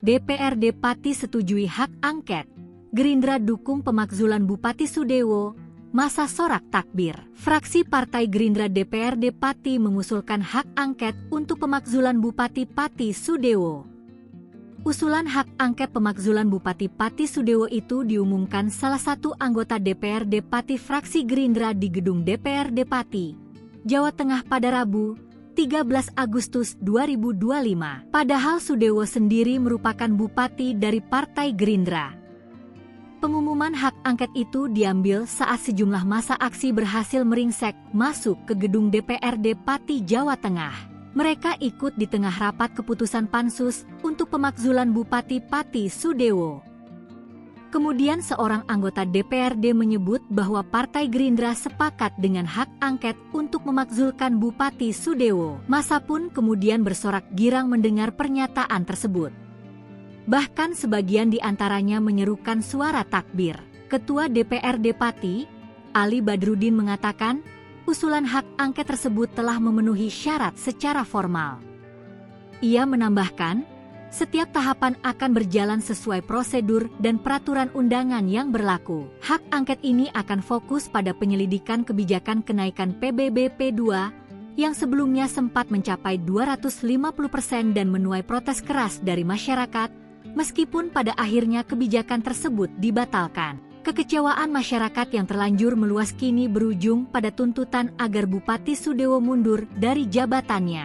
DPRD Pati setujui hak angket. Gerindra dukung pemakzulan Bupati Sudewo, masa sorak takbir. Fraksi Partai Gerindra DPRD Pati mengusulkan hak angket untuk pemakzulan Bupati Pati Sudewo. Usulan hak angket pemakzulan Bupati Pati Sudewo itu diumumkan salah satu anggota DPRD Pati fraksi Gerindra di gedung DPRD Pati, Jawa Tengah pada Rabu, 13 Agustus 2025. Padahal Sudewo sendiri merupakan bupati dari Partai Gerindra. Pengumuman hak angket itu diambil saat sejumlah massa aksi berhasil meringsek masuk ke gedung DPRD Pati Jawa Tengah. Mereka ikut di tengah rapat keputusan Pansus untuk pemakzulan Bupati Pati Sudewo. Kemudian seorang anggota DPRD menyebut bahwa Partai Gerindra sepakat dengan hak angket untuk memakzulkan Bupati Sudewo. Massa pun kemudian bersorak girang mendengar pernyataan tersebut. Bahkan sebagian di antaranya menyerukan suara takbir. Ketua DPRD Pati, Ali Badrudin mengatakan, usulan hak angket tersebut telah memenuhi syarat secara formal. Ia menambahkan, setiap tahapan akan berjalan sesuai prosedur dan peraturan undangan yang berlaku. Hak angket ini akan fokus pada penyelidikan kebijakan kenaikan PBB P2 yang sebelumnya sempat mencapai 250% dan menuai protes keras dari masyarakat, meskipun pada akhirnya kebijakan tersebut dibatalkan. Kekecewaan masyarakat yang terlanjur meluas kini berujung pada tuntutan agar Bupati Sudewo mundur dari jabatannya.